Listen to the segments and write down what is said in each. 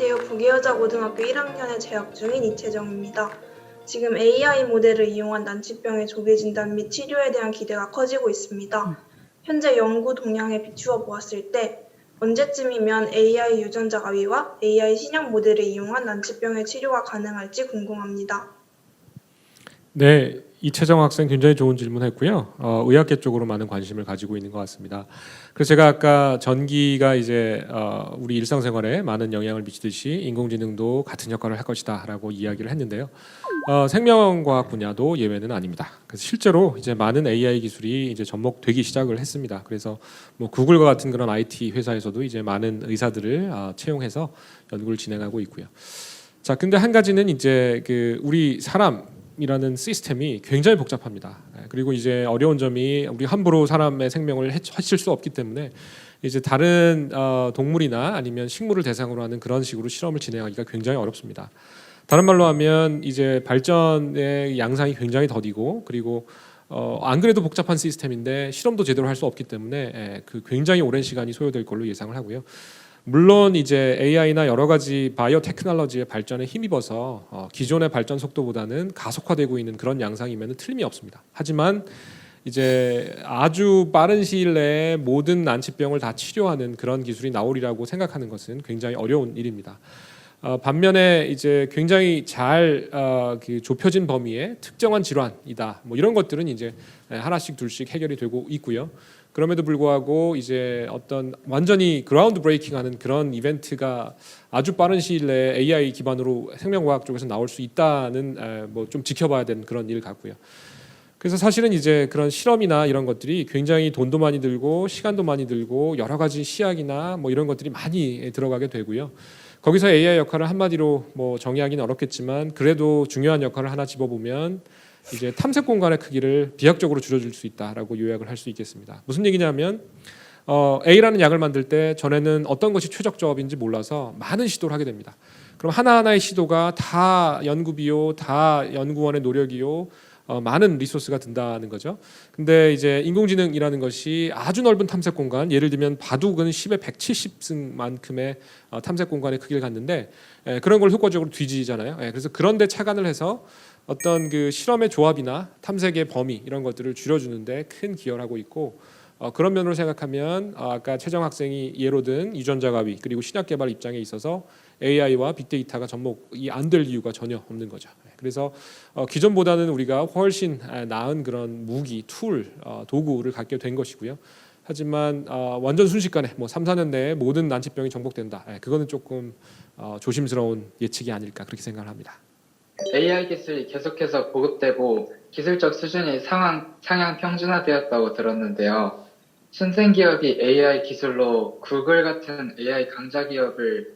안녕하세요. 부계여자고등학교 1학년에 재학 중인 이채정입니다. 지금 AI 모델을 이용한 난치병의 조기 진단 및 치료에 대한 기대가 커지고 있습니다. 현재 연구 동향에 비추어 보았을 때 언제쯤이면 AI 유전자 가위와 AI 신약 모델을 이용한 난치병의 치료가 가능할지 궁금합니다. 네, 이채정 학생 굉장히 좋은 질문했고요. 의학계 쪽으로 많은 관심을 가지고 있는 것 같습니다. 그래서 제가 아까 전기가 이제 우리 일상생활에 많은 영향을 미치듯이 인공지능도 같은 역할을 할 것이다라고 이야기를 했는데요. 생명과학 분야도 예외는 아닙니다. 그래서 실제로 이제 많은 AI 기술이 이제 접목되기 시작을 했습니다. 그래서 뭐 구글과 같은 그런 IT 회사에서도 이제 많은 의사들을 채용해서 연구를 진행하고 있고요. 자, 근데 한 가지는 이제 그 우리 사람이라는 시스템이 굉장히 복잡합니다. 그리고 이제 어려운 점이 우리 함부로 사람의 생명을 해칠 수 없기 때문에 이제 다른 동물이나 아니면 식물을 대상으로 하는 그런 식으로 실험을 진행하기가 굉장히 어렵습니다. 다른 말로 하면 이제 발전의 양상이 굉장히 더디고 그리고 안 그래도 복잡한 시스템인데 실험도 제대로 할 수 없기 때문에 그 굉장히 오랜 시간이 소요될 걸로 예상을 하고요. 물론 이제 AI나 여러 가지 바이오 테크놀로지의 발전에 힘입어서 기존의 발전 속도보다는 가속화되고 있는 그런 양상이면 틀림이 없습니다. 하지만 이제 아주 빠른 시일 내에 모든 난치병을 다 치료하는 그런 기술이 나오리라고 생각하는 것은 굉장히 어려운 일입니다. 반면에 이제 굉장히 잘 그 좁혀진 범위의 특정한 질환이다. 뭐 이런 것들은 이제 하나씩 둘씩 해결이 되고 있고요. 그럼에도 불구하고 이제 어떤 완전히 그라운드 브레이킹하는 그런 이벤트가 아주 빠른 시일 내에 AI 기반으로 생명과학 쪽에서 나올 수 있다는 뭐 좀 지켜봐야 되는 그런 일 같고요. 그래서 사실은 이제 그런 실험이나 이런 것들이 굉장히 돈도 많이 들고 시간도 많이 들고 여러 가지 시약이나 뭐 이런 것들이 많이 들어가게 되고요. 거기서 AI 역할을 한마디로 뭐 정의하기는 어렵겠지만 그래도 중요한 역할을 하나 집어보면 이제 탐색 공간의 크기를 비약적으로 줄여줄 수 있다라고 요약을 할 수 있겠습니다. 무슨 얘기냐면 A라는 약을 만들 때 전에는 어떤 것이 최적 조합인지 몰라서 많은 시도를 하게 됩니다. 그럼 하나하나의 시도가 다 연구비요, 다 연구원의 노력이요, 많은 리소스가 든다는 거죠. 근데 이제 인공지능이라는 것이 아주 넓은 탐색 공간, 예를 들면 바둑은 10에 170승만큼의 탐색 공간의 크기를 갖는데 그런 걸 효과적으로 뒤지잖아요. 그래서 그런데 착안을 해서 어떤 그 실험의 조합이나 탐색의 범위 이런 것들을 줄여주는데 큰 기여를 하고 있고 그런 면으로 생각하면 아까 최정 학생이 예로 든 유전자 가위 그리고 신약 개발 입장에 있어서 AI와 빅데이터가 접목이 안 될 이유가 전혀 없는 거죠. 그래서 기존보다는 우리가 훨씬 나은 그런 무기, 툴, 도구를 갖게 된 것이고요. 하지만 완전 순식간에 뭐 3, 4년 내에 모든 난치병이 정복된다. 그거는 조금 조심스러운 예측이 아닐까 그렇게 생각을 합니다. AI 기술이 계속해서 보급되고 기술적 수준이 상향 평준화되었다고 들었는데요. 신생기업이 AI 기술로 구글 같은 AI 강자 기업을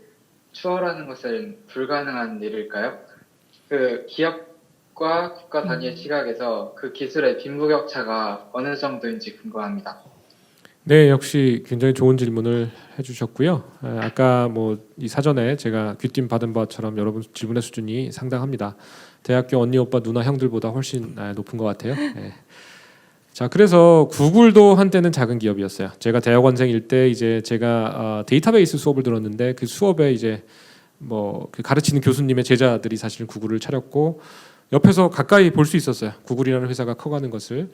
추월하는 것은 불가능한 일일까요? 그 기업과 국가 단위의 시각에서 그 기술의 빈부격차가 어느 정도인지 궁금합니다. 네, 역시 굉장히 좋은 질문을 해주셨고요. 아까 뭐 이 사전에 제가 귀띔 받은 바처럼 여러분 질문의 수준이 상당합니다. 대학교 언니, 오빠, 누나, 형들보다 훨씬 높은 것 같아요. 네. 자, 그래서 구글도 한때는 작은 기업이었어요. 제가 대학원생일 때 이제 제가 데이터베이스 수업을 들었는데 그 수업에 이제 뭐 그 가르치는 교수님의 제자들이 사실 구글을 차렸고 옆에서 가까이 볼 수 있었어요. 구글이라는 회사가 커가는 것을.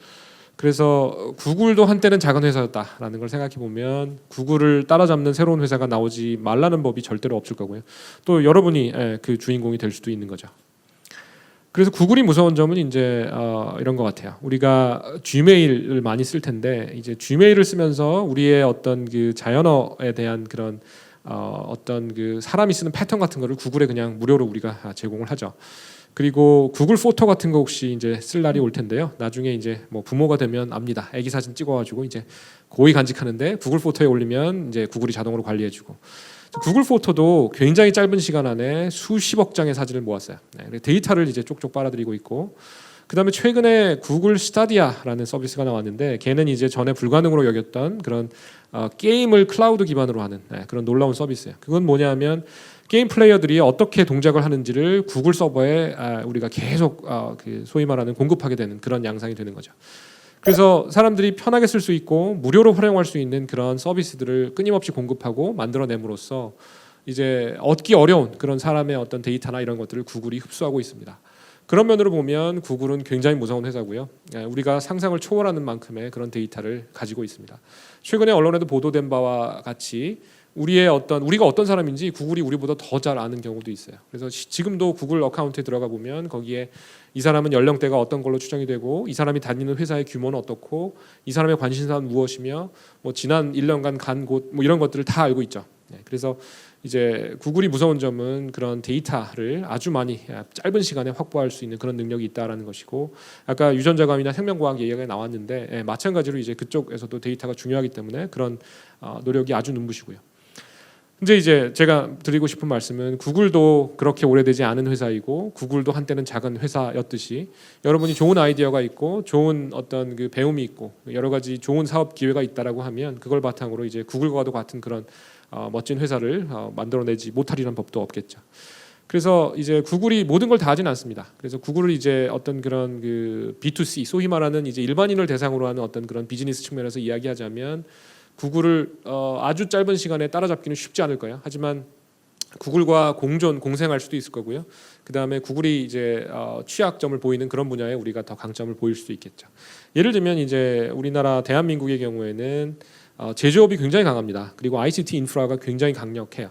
그래서 구글도 한때는 작은 회사였다라는 걸 생각해 보면 구글을 따라잡는 새로운 회사가 나오지 말라는 법이 절대로 없을 거고요. 또 여러분이 그 주인공이 될 수도 있는 거죠. 그래서 구글이 무서운 점은 이제 이런 것 같아요. 우리가 Gmail을 많이 쓸 텐데 이제 Gmail을 쓰면서 우리의 어떤 그 자연어에 대한 그런 어떤 그 사람이 쓰는 패턴 같은 거를 구글에 그냥 무료로 우리가 제공을 하죠. 그리고 구글 포토 같은 거 혹시 이제 쓸 날이 올 텐데요. 나중에 이제 뭐 부모가 되면 압니다. 아기 사진 찍어가지고 이제 고이 간직하는데 구글 포토에 올리면 이제 구글이 자동으로 관리해주고. 구글 포토도 굉장히 짧은 시간 안에 수십억 장의 사진을 모았어요. 데이터를 이제 쪽쪽 빨아들이고 있고. 그다음에 최근에 구글 스타디아라는 서비스가 나왔는데 걔는 이제 전에 불가능으로 여겼던 그런 게임을 클라우드 기반으로 하는 그런 놀라운 서비스예요. 그건 뭐냐면 게임 플레이어들이 어떻게 동작을 하는지를 구글 서버에 우리가 계속 그 소위 말하는 공급하게 되는 그런 양상이 되는 거죠. 그래서 사람들이 편하게 쓸 수 있고 무료로 활용할 수 있는 그런 서비스들을 끊임없이 공급하고 만들어냄으로써 이제 얻기 어려운 그런 사람의 어떤 데이터나 이런 것들을 구글이 흡수하고 있습니다. 그런 면으로 보면 구글은 굉장히 무서운 회사고요. 우리가 상상을 초월하는 만큼의 그런 데이터를 가지고 있습니다. 최근에 언론에도 보도된 바와 같이 우리가 어떤 사람인지 구글이 우리보다 더 잘 아는 경우도 있어요. 그래서 지금도 구글 어카운트에 들어가 보면 거기에 이 사람은 연령대가 어떤 걸로 추정이 되고 이 사람이 다니는 회사의 규모는 어떻고 이 사람의 관심사는 무엇이며 뭐 지난 1년간 간 곳 뭐 이런 것들을 다 알고 있죠. 그래서 이제 구글이 무서운 점은 그런 데이터를 아주 많이 짧은 시간에 확보할 수 있는 그런 능력이 있다라는 것이고, 아까 유전자감이나 생명과학 얘기가 나왔는데 마찬가지로 이제 그쪽에서도 데이터가 중요하기 때문에 그런 노력이 아주 눈부시고요. 근데 이제 제가 드리고 싶은 말씀은 구글도 그렇게 오래되지 않은 회사이고 구글도 한때는 작은 회사였듯이 여러분이 좋은 아이디어가 있고 좋은 어떤 그 배움이 있고 여러 가지 좋은 사업 기회가 있다라고 하면 그걸 바탕으로 이제 구글과도 같은 그런 멋진 회사를 만들어내지 못하리란 법도 없겠죠. 그래서 이제 구글이 모든 걸 다 하진 않습니다. 그래서 구글을 이제 어떤 그런 그 B2C 소위 말하는 이제 일반인을 대상으로 하는 어떤 그런 비즈니스 측면에서 이야기하자면 구글을 아주 짧은 시간에 따라잡기는 쉽지 않을 거예요. 하지만 구글과 공생할 수도 있을 거고요. 그 다음에 구글이 이제 취약점을 보이는 그런 분야에 우리가 더 강점을 보일 수도 있겠죠. 예를 들면 이제 우리나라 대한민국의 경우에는 제조업이 굉장히 강합니다. 그리고 ICT 인프라가 굉장히 강력해요.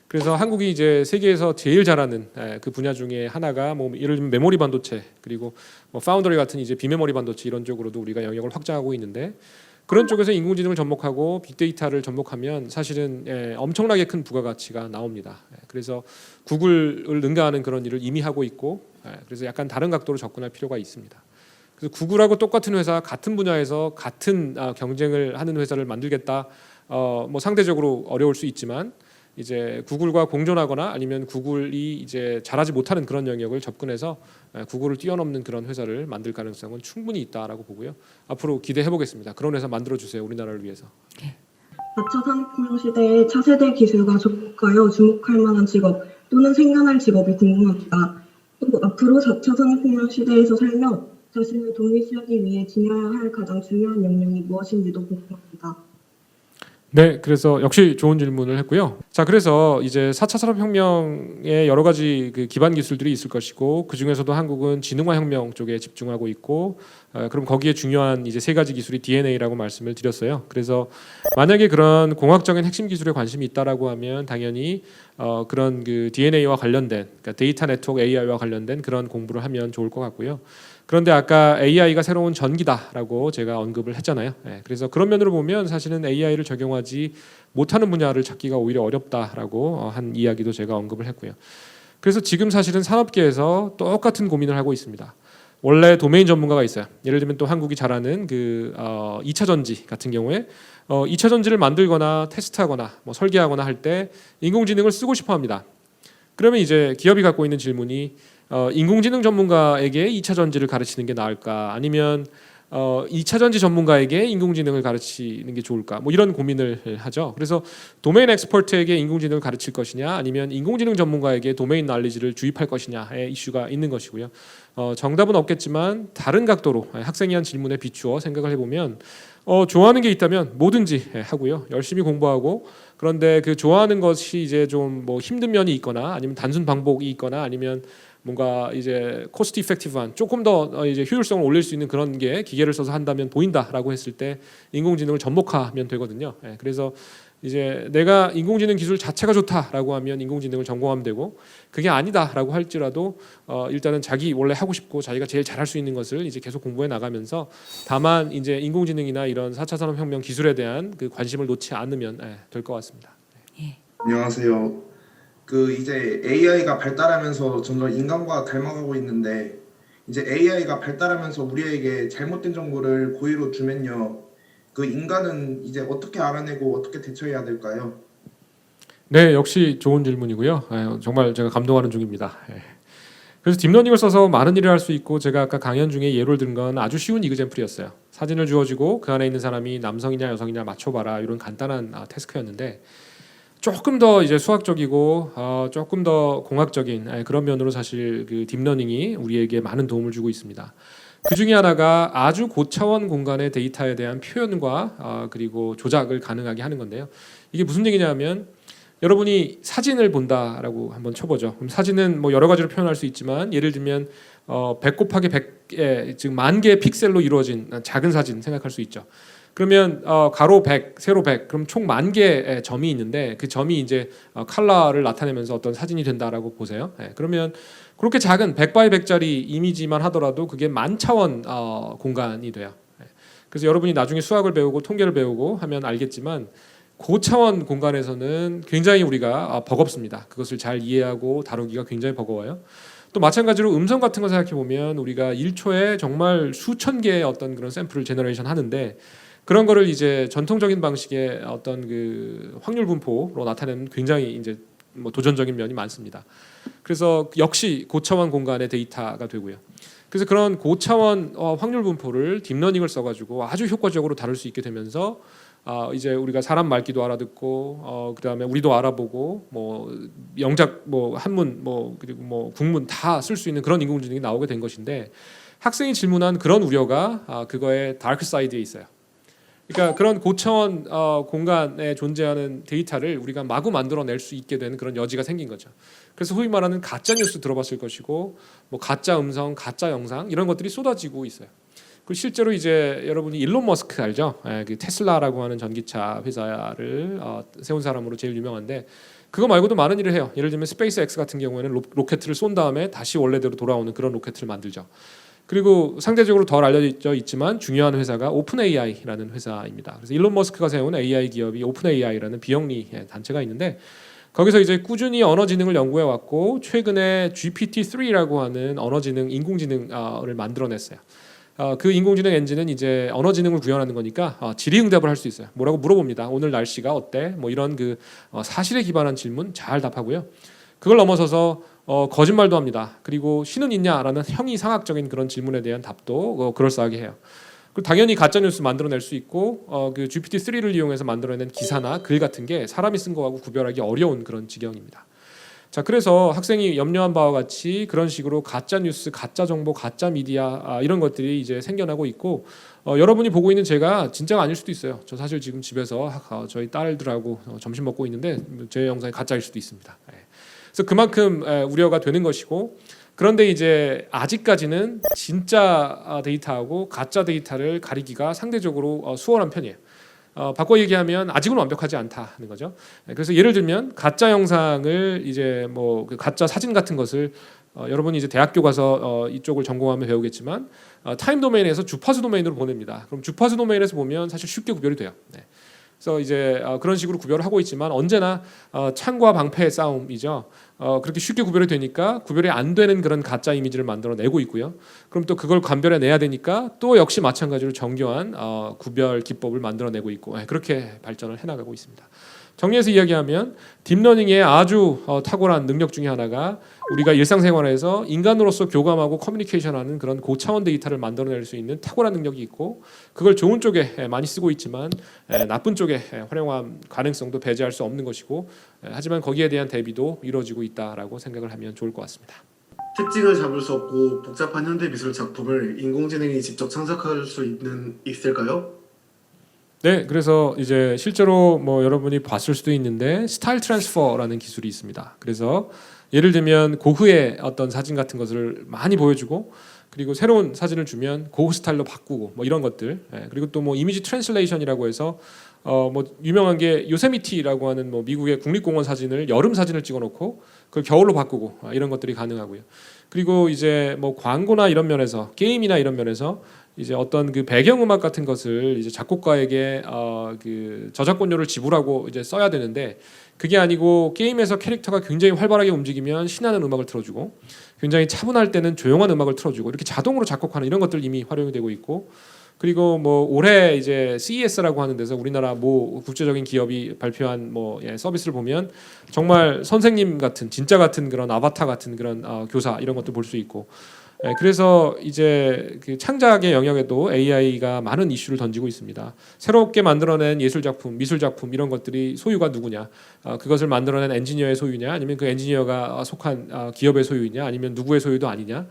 그래서 한국이 이제 세계에서 제일 잘하는 그 분야 중에 하나가 뭐 예를 들면 메모리 반도체 그리고 뭐 파운더리 같은 이제 비메모리 반도체 이런 쪽으로도 우리가 영역을 확장하고 있는데 그런 쪽에서 인공지능을 접목하고 빅데이터를 접목하면 사실은 엄청나게 큰 부가가치가 나옵니다. 그래서 구글을 능가하는 그런 일을 이미 하고 있고 그래서 약간 다른 각도로 접근할 필요가 있습니다. 그래서 구글하고 똑같은 회사 같은 분야에서 같은 경쟁을 하는 회사를 만들겠다. 뭐 상대적으로 어려울 수 있지만 이제 구글과 공존하거나 아니면 구글이 이제 잘하지 못하는 그런 영역을 접근해서 구글을 뛰어넘는 그런 회사를 만들 가능성은 충분히 있다라고 보고요. 앞으로 기대해 보겠습니다. 그런 회사 만들어 주세요. 우리나라를 위해서. 4차 산업혁명 시대의 차세대 기술과 접목하여 주목할 만한 직업 또는 생겨날 직업이 궁금합니다. 또 앞으로 4차 산업혁명 시대에서 살며 자신을 독립시하기 위해 지녀야 할 가장 중요한 역량이 무엇인지도 궁금합니다. 네, 그래서 역시 좋은 질문을 했고요. 자, 그래서 이제 4차 산업혁명에 여러 가지 그 기반 기술들이 있을 것이고 그 중에서도 한국은 지능화 혁명 쪽에 집중하고 있고 그럼 거기에 중요한 이제 세 가지 기술이 DNA라고 말씀을 드렸어요. 그래서 만약에 그런 공학적인 핵심 기술에 관심이 있다라고 하면 당연히 그런 그 DNA와 관련된 그러니까 데이터 네트워크 AI와 관련된 그런 공부를 하면 좋을 것 같고요. 그런데 아까 AI가 새로운 전기다라고 제가 언급을 했잖아요. 그래서 그런 면으로 보면 사실은 AI를 적용하지 못하는 분야를 찾기가 오히려 어렵다라고 한 이야기도 제가 언급을 했고요. 그래서 지금 사실은 산업계에서 똑같은 고민을 하고 있습니다. 원래 도메인 전문가가 있어요. 예를 들면 또 한국이 잘하는 그 2차 전지 같은 경우에 2차 전지를 만들거나 테스트하거나 뭐 설계하거나 할 때 인공지능을 쓰고 싶어 합니다. 그러면 이제 기업이 갖고 있는 질문이 인공지능 전문가에게 2차 전지를 가르치는 게 나을까 아니면 2차 전지 전문가에게 인공지능을 가르치는 게 좋을까 뭐 이런 고민을 하죠. 그래서 도메인 엑스퍼트에게 인공지능을 가르칠 것이냐 아니면 인공지능 전문가에게 도메인 날리지를 주입할 것이냐의 이슈가 있는 것이고요. 정답은 없겠지만 다른 각도로 학생이 한 질문에 비추어 생각을 해보면 좋아하는 게 있다면 뭐든지 하고요. 열심히 공부하고 그런데 그 좋아하는 것이 이제 좀 뭐 힘든 면이 있거나 아니면 단순 방법이 있거나 아니면 뭔가 이제 코스트 이펙티브한 조금 더 이제 효율성을 올릴 수 있는 그런 게 기계를 써서 한다면 보인다라고 했을 때 인공지능을 접목하면 되거든요. 그래서 이제 내가 인공지능 기술 자체가 좋다라고 하면 인공지능을 전공하면 되고 그게 아니다라고 할지라도 일단은 자기 원래 하고 싶고 자기가 제일 잘할 수 있는 것을 이제 계속 공부해 나가면서 다만 이제 인공지능이나 이런 4차 산업혁명 기술에 대한 그 관심을 놓지 않으면 될 것 같습니다. 안녕하세요. 이제 AI가 발달하면서 점점 인간과 닮아가고 있는데 이제 AI가 발달하면서 우리에게 잘못된 정보를 고의로 주면요. 그 인간은 이제 어떻게 알아내고 어떻게 대처해야 될까요? 네, 역시 좋은 질문이고요. 정말 제가 감동하는 중입니다. 그래서 딥러닝을 써서 많은 일을 할 수 있고 제가 아까 강연 중에 예를 든 건 아주 쉬운 이그젠플이었어요. 사진을 주어지고 그 안에 있는 사람이 남성이냐 여성이냐 맞춰봐라 이런 간단한 태스크였는데 조금 더 이제 수학적이고 조금 더 공학적인 그런 면으로 사실 그 딥러닝이 우리에게 많은 도움을 주고 있습니다. 그 중에 하나가 아주 고차원 공간의 데이터에 대한 표현과 그리고 조작을 가능하게 하는 건데요. 이게 무슨 얘기냐면 여러분이 사진을 본다라고 한번 쳐보죠. 그럼 사진은 뭐 여러 가지로 표현할 수 있지만 예를 들면 100 곱하기 100의 즉 1000개의 픽셀로 이루어진 작은 사진 생각할 수 있죠. 그러면 가로 100, 세로 100, 그럼 총 10,000개의 점이 있는데 그 점이 이제 컬러를 나타내면서 어떤 사진이 된다라고 보세요. 그러면 그렇게 작은 100 x 100짜리 이미지만 하더라도 그게 10,000차원 공간이 돼요. 그래서 여러분이 나중에 수학을 배우고 통계를 배우고 하면 알겠지만 고차원 공간에서는 굉장히 우리가 버겁습니다. 그것을 잘 이해하고 다루기가 굉장히 버거워요. 또 마찬가지로 음성 같은 거 생각해 보면 우리가 1초에 정말 수천 개의 어떤 그런 샘플을 제너레이션 하는데 그런 거를 이제 전통적인 방식의 어떤 그 확률 분포로 나타내는 굉장히 이제 뭐 도전적인 면이 많습니다. 그래서 역시 고차원 공간의 데이터가 되고요. 그래서 그런 고차원 확률 분포를 딥러닝을 써가지고 아주 효과적으로 다룰 수 있게 되면서 이제 우리가 사람 말귀도 알아듣고 그다음에 우리도 알아보고 뭐 영작 뭐 한문 뭐 그리고 뭐 국문 다 쓸 수 있는 그런 인공지능이 나오게 된 것인데 학생이 질문한 그런 우려가 그거의 다크 사이드에 있어요. 그러니까 그런 고차원 공간에 존재하는 데이터를 우리가 마구 만들어낼 수 있게 되는 그런 여지가 생긴 거죠. 그래서 소위 말하는 가짜 뉴스 들어봤을 것이고 뭐 가짜 음성, 가짜 영상 이런 것들이 쏟아지고 있어요. 그리고 실제로 이제 여러분이 일론 머스크 알죠? 그 테슬라라고 하는 전기차 회사를 세운 사람으로 제일 유명한데 그거 말고도 많은 일을 해요. 예를 들면 스페이스 X 같은 경우에는 로켓을 쏜 다음에 다시 원래대로 돌아오는 그런 로켓을 만들죠. 그리고 상대적으로 덜 알려져 있지만 중요한 회사가 오픈 AI라는 회사입니다. 그래서 일론 머스크가 세운 AI 기업이 오픈 AI라는 비영리 단체가 있는데 거기서 이제 꾸준히 언어지능을 연구해 왔고 최근에 GPT-3라고 하는 언어지능 인공지능을 만들어냈어요. 그 인공지능 엔진은 이제 언어지능을 구현하는 거니까 질의응답을 할 수 있어요. 뭐라고 물어봅니다. 오늘 날씨가 어때? 뭐 이런 그 사실에 기반한 질문 잘 답하고요. 그걸 넘어서서 거짓말도 합니다. 그리고 신은 있냐라는 형이상학적인 그런 질문에 대한 답도 그럴싸하게 해요. 그리고 당연히 가짜 뉴스 만들어낼 수 있고 그 GPT-3를 이용해서 만들어낸 기사나 글 같은 게 사람이 쓴 거하고 구별하기 어려운 그런 지경입니다. 자, 그래서 학생이 염려한 바와 같이 그런 식으로 가짜 뉴스, 가짜 정보, 가짜 미디어 이런 것들이 이제 생겨나고 있고 여러분이 보고 있는 제가 진짜가 아닐 수도 있어요. 저 사실 지금 집에서 저희 딸들하고 점심 먹고 있는데 제 영상이 가짜일 수도 있습니다. 그래서 그만큼 우려가 되는 것이고 그런데 이제 아직까지는 진짜 데이터하고 가짜 데이터를 가리기가 상대적으로 수월한 편이에요. 바꿔 얘기하면 아직은 완벽하지 않다는 거죠. 그래서 예를 들면 가짜 영상을 이제 뭐 그 가짜 사진 같은 것을 여러분이 이제 대학교 가서 이쪽을 전공하면 배우겠지만 타임 도메인에서 주파수 도메인으로 보냅니다. 그럼 주파수 도메인에서 보면 사실 쉽게 구별이 돼요. 그래서 이제 그런 식으로 구별을 하고 있지만 언제나 창과 방패의 싸움이죠. 그렇게 쉽게 구별이 되니까 구별이 안 되는 그런 가짜 이미지를 만들어내고 있고요. 그럼 또 그걸 감별해 내야 되니까 또 역시 마찬가지로 정교한 구별 기법을 만들어내고 있고 그렇게 발전을 해나가고 있습니다. 정리해서 이야기하면 딥러닝의 아주 탁월한 능력 중에 하나가 우리가 일상생활에서 인간으로서 교감하고 커뮤니케이션하는 그런 고차원 데이터를 만들어낼 수 있는 탁월한 능력이 있고 그걸 좋은 쪽에 많이 쓰고 있지만 나쁜 쪽에 활용한 가능성도 배제할 수 없는 것이고 하지만 거기에 대한 대비도 이루어지고 있다라고 생각을 하면 좋을 것 같습니다. 특징을 잡을 수 없고 복잡한 현대 미술 작품을 인공지능이 직접 창작할 수 있을까요? 네, 그래서 이제 실제로 뭐 여러분이 봤을 수도 있는데 스타일 트랜스퍼라는 기술이 있습니다. 그래서 예를 들면 고흐의 어떤 사진 같은 것을 많이 보여주고 그리고 새로운 사진을 주면 고흐 스타일로 바꾸고 뭐 이런 것들 그리고 또 뭐 이미지 트랜슬레이션이라고 해서 뭐 유명한 게 요세미티라고 하는 뭐 미국의 국립공원 사진을 여름 사진을 찍어놓고 그걸 겨울로 바꾸고 이런 것들이 가능하고요. 그리고 이제 뭐 광고나 이런 면에서 게임이나 이런 면에서 이제 어떤 그 배경음악 같은 것을 이제 작곡가에게 그 저작권료를 지불하고 이제 써야 되는데 그게 아니고 게임에서 캐릭터가 굉장히 활발하게 움직이면 신나는 음악을 틀어주고 굉장히 차분할 때는 조용한 음악을 틀어주고 이렇게 자동으로 작곡하는 이런 것들 이미 활용이 되고 있고 그리고 뭐 올해 이제 CES라고 하는 데서 우리나라 모 국제적인 기업이 발표한 뭐 서비스를 보면 정말 선생님 같은 진짜 같은 그런 아바타 같은 그런 교사 이런 것도 볼 수 있고 그래서 이제 그 창작의 영역에도 AI가 많은 이슈를 던지고 있습니다. 새롭게 만들어낸 예술 작품, 미술 작품 이런 것들이 소유가 누구냐, 그것을 만들어낸 엔지니어의 소유냐, 아니면 그 엔지니어가 속한 기업의 소유냐, 아니면 누구의 소유도 아니냐.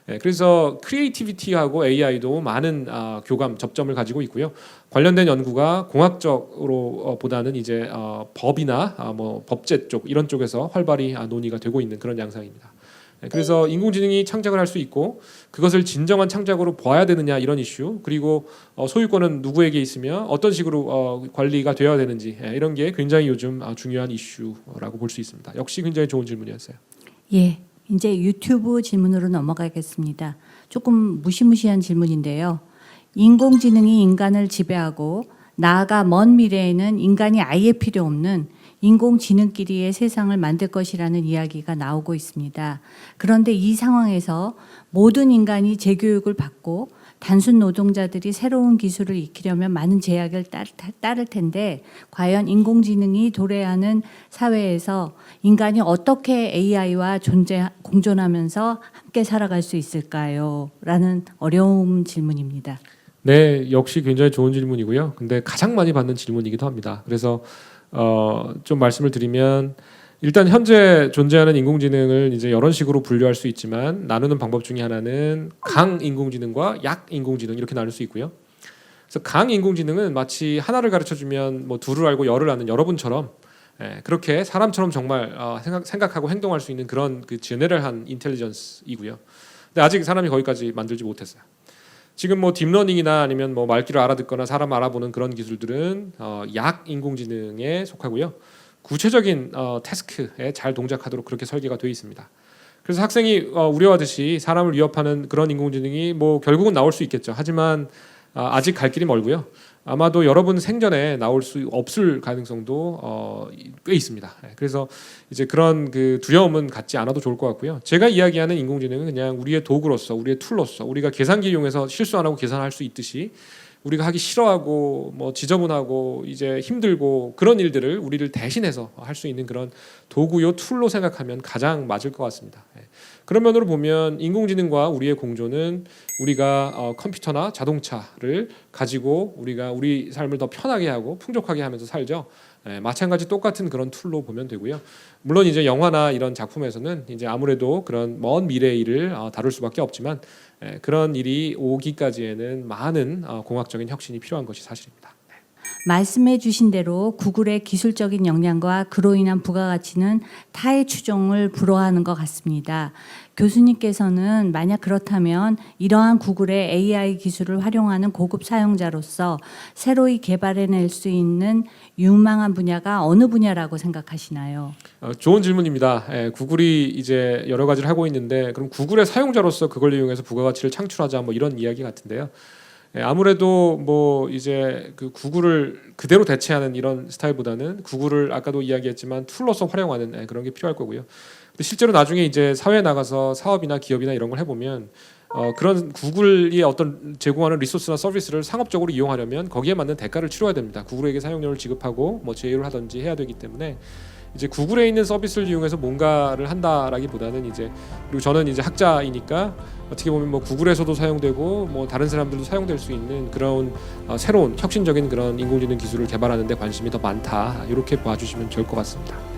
그래서 크리에이티비티하고 AI도 많은 교감 접점을 가지고 있고요. 관련된 연구가 공학적으로 보다는 이제 법이나 뭐 법제 쪽 이런 쪽에서 활발히 논의가 되고 있는 그런 양상입니다. 그래서 인공지능이 창작을 할 수 있고 그것을 진정한 창작으로 봐야 되느냐 이런 이슈, 그리고 소유권은 누구에게 있으며 어떤 식으로 관리가 되어야 되는지 이런 게 굉장히 요즘 중요한 이슈라고 볼 수 있습니다. 역시 굉장히 좋은 질문이었어요. 예, 이제 유튜브 질문으로 넘어가겠습니다. 조금 무시무시한 질문인데요. 인공지능이 인간을 지배하고 나아가 먼 미래에는 인간이 아예 필요 없는 인공지능끼리의 세상을 만들 것이라는 이야기가 나오고 있습니다. 그런데 이 상황에서 모든 인간이 재교육을 받고 단순 노동자들이 새로운 기술을 익히려면 많은 제약을 따를 텐데 과연 인공지능이 도래하는 사회에서 인간이 어떻게 AI와 공존하면서 함께 살아갈 수 있을까요? 라는 어려운 질문입니다. 네, 역시 굉장히 좋은 질문이고요. 근데 가장 많이 받는 질문이기도 합니다. 그래서 좀 말씀을 드리면 일단 현재 존재하는 인공지능을 이제 여러 식으로 분류할 수 있지만 나누는 방법 중에 하나는 강 인공지능과 약 인공지능 이렇게 나눌 수 있고요. 그래서 강 인공지능은 마치 하나를 가르쳐 주면 뭐 둘을 알고 열을 아는 여러분처럼 그렇게 사람처럼 정말 생각하고 행동할 수 있는 그런 그 제너럴한 인텔리전스이고요. 근데 아직 사람이 거기까지 만들지 못했어요. 지금 뭐 딥러닝이나 아니면 뭐 말귀를 알아듣거나 사람 알아보는 그런 기술들은 약 인공지능에 속하고요. 구체적인 태스크에 잘 동작하도록 그렇게 설계가 되어 있습니다. 그래서 학생이 우려하듯이 사람을 위협하는 그런 인공지능이 뭐 결국은 나올 수 있겠죠. 하지만 아직 갈 길이 멀고요. 아마도 여러분 생전에 나올 수 없을 가능성도 꽤 있습니다. 그래서 이제 그런 그 두려움은 갖지 않아도 좋을 것 같고요. 제가 이야기하는 인공지능은 그냥 우리의 도구로서, 우리의 툴로서, 우리가 계산기 이용해서 실수 안 하고 계산할 수 있듯이 우리가 하기 싫어하고 뭐 지저분하고 이제 힘들고 그런 일들을 우리를 대신해서 할 수 있는 그런 도구요 툴로 생각하면 가장 맞을 것 같습니다. 그런 면으로 보면 인공지능과 우리의 공존은 우리가 컴퓨터나 자동차를 가지고 우리가 우리 삶을 더 편하게 하고 풍족하게 하면서 살죠. 마찬가지 똑같은 그런 툴로 보면 되고요. 물론 이제 영화나 이런 작품에서는 이제 아무래도 그런 먼 미래의 일을 다룰 수밖에 없지만 그런 일이 오기까지에는 많은 공학적인 혁신이 필요한 것이 사실입니다. 말씀해 주신 대로 구글의 기술적인 역량과 그로 인한 부가가치는 타의 추종을 불허하는 것 같습니다. 교수님께서는 만약 그렇다면 이러한 구글의 AI 기술을 활용하는 고급 사용자로서 새로이 개발해낼 수 있는 유망한 분야가 어느 분야라고 생각하시나요? 좋은 질문입니다. 구글이 이제 여러 가지를 하고 있는데 그럼 구글의 사용자로서 그걸 이용해서 부가가치를 창출하자 뭐 이런 이야기 같은데요. 아무래도 뭐 이제 그 구글을 그대로 대체하는 이런 스타일보다는 구글을 아까도 이야기했지만 툴로서 활용하는 그런 게 필요할 거고요. 근데 실제로 나중에 이제 사회에 나가서 사업이나 기업이나 이런 걸 해보면 그런 구글이 어떤 제공하는 리소스나 서비스를 상업적으로 이용하려면 거기에 맞는 대가를 치러야 됩니다. 구글에게 사용료를 지급하고 뭐 제휴를 하든지 해야 되기 때문에 이제 구글에 있는 서비스를 이용해서 뭔가를 한다라기보다는 이제 그리고 저는 이제 학자이니까 어떻게 보면 뭐 구글에서도 사용되고 뭐 다른 사람들도 사용될 수 있는 그런 새로운 혁신적인 그런 인공지능 기술을 개발하는 데 관심이 더 많다 이렇게 봐주시면 좋을 것 같습니다.